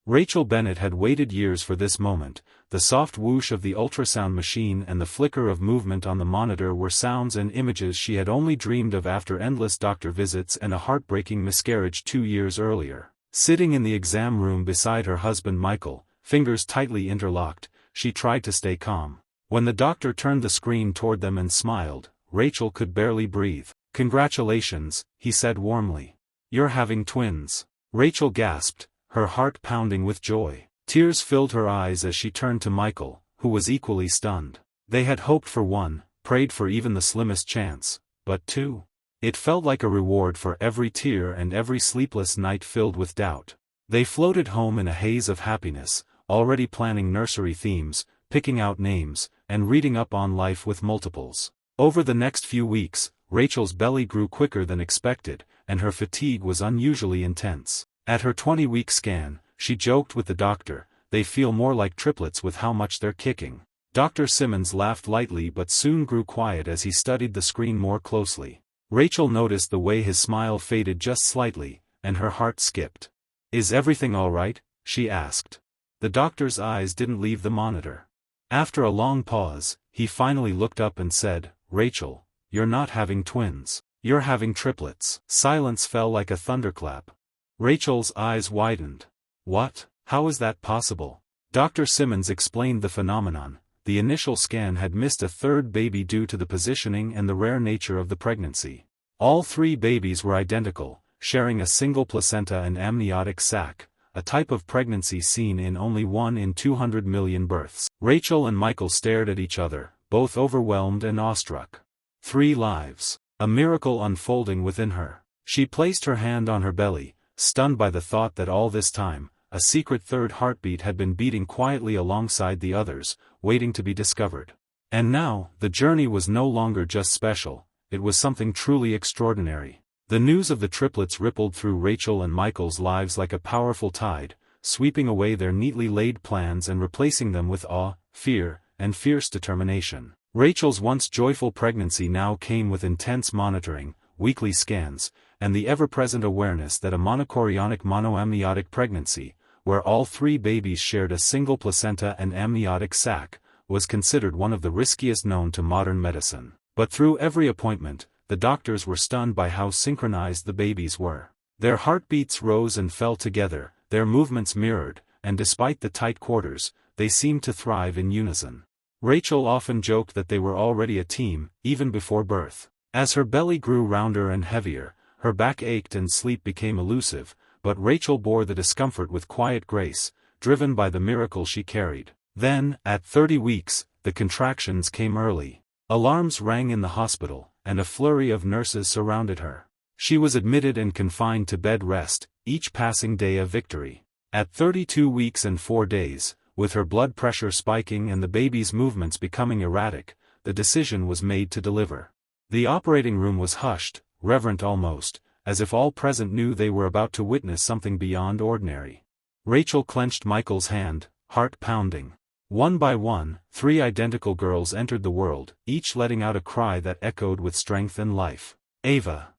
Rachel Bennett had waited years for this moment. The soft whoosh of the ultrasound machine and the flicker of movement on the monitor were sounds and images she had only dreamed of after endless doctor visits and a heartbreaking miscarriage 2 years earlier. Sitting in the exam room beside her husband Michael, fingers tightly interlocked, she tried to stay calm. When the doctor turned the screen toward them and smiled, Rachel could barely breathe. "Congratulations," he said warmly. "You're having twins." Rachel gasped, her heart pounding with joy. Tears filled her eyes as she turned to Michael, who was equally stunned. They had hoped for one, prayed for even the slimmest chance, but two? It felt like a reward for every tear and every sleepless night filled with doubt. They floated home in a haze of happiness, already planning nursery themes, picking out names, and reading up on life with multiples. Over the next few weeks, Rachel's belly grew quicker than expected, and her fatigue was unusually intense. At her 20-week scan, she joked with the doctor, "They feel more like triplets with how much they're kicking." Dr. Simmons laughed lightly but soon grew quiet as he studied the screen more closely. Rachel noticed the way his smile faded just slightly, and her heart skipped. "Is everything all right?" she asked. The doctor's eyes didn't leave the monitor. After a long pause, he finally looked up and said, "Rachel, you're not having twins. You're having triplets." Silence fell like a thunderclap. Rachel's eyes widened. "What? How is that possible?" Dr. Simmons explained the phenomenon. The initial scan had missed a third baby due to the positioning and the rare nature of the pregnancy. All 3 babies were identical, sharing a single placenta and amniotic sac, a type of pregnancy seen in only 1 in 200 million births. Rachel and Michael stared at each other, both overwhelmed and awestruck. 3 lives. A miracle unfolding within her. She placed her hand on her belly, stunned by the thought that all this time, a secret third heartbeat had been beating quietly alongside the others, waiting to be discovered. And now, the journey was no longer just special, it was something truly extraordinary. The news of the triplets rippled through Rachel and Michael's lives like a powerful tide, sweeping away their neatly laid plans and replacing them with awe, fear, and fierce determination. Rachel's once joyful pregnancy now came with intense monitoring, weekly scans, and the ever-present awareness that a monochorionic pregnancy, where all 3 babies shared a single placenta and amniotic sac, was considered one of the riskiest known to modern medicine. But through every appointment, the doctors were stunned by how synchronized the babies were. Their heartbeats rose and fell together, their movements mirrored, and despite the tight quarters, they seemed to thrive in unison. Rachel often joked that they were already a team, even before birth. As her belly grew rounder and heavier, her back ached and sleep became elusive, but Rachel bore the discomfort with quiet grace, driven by the miracle she carried. Then, at 30 weeks, the contractions came early. Alarms rang in the hospital, and a flurry of nurses surrounded her. She was admitted and confined to bed rest, each passing day a victory. At 32 weeks and 4 days, with her blood pressure spiking and the baby's movements becoming erratic, the decision was made to deliver. The operating room was hushed, reverent almost, as if all present knew they were about to witness something beyond ordinary. Rachel clenched Michael's hand, heart pounding. One by one, 3 identical girls entered the world, each letting out a cry that echoed with strength and life. Ava.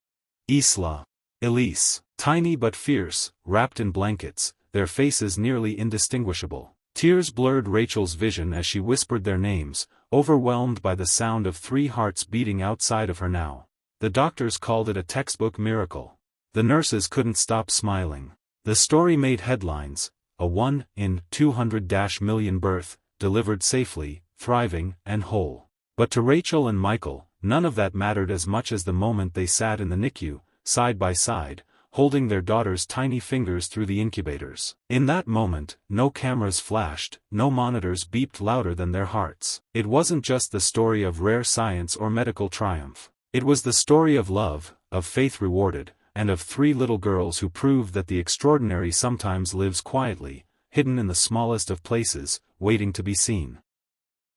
Isla. Elise. Tiny but fierce, wrapped in blankets, their faces nearly indistinguishable. Tears blurred Rachel's vision as she whispered their names, overwhelmed by the sound of 3 hearts beating outside of her now. The doctors called it a textbook miracle. The nurses couldn't stop smiling. The story made headlines, a 1 in 200 million birth, delivered safely, thriving, and whole. But to Rachel and Michael, none of that mattered as much as the moment they sat in the NICU, side by side, holding their daughter's tiny fingers through the incubators. In that moment, no cameras flashed, no monitors beeped louder than their hearts. It wasn't just the story of rare science or medical triumph. It was the story of love, of faith rewarded, and of 3 little girls who proved that the extraordinary sometimes lives quietly, hidden in the smallest of places, waiting to be seen.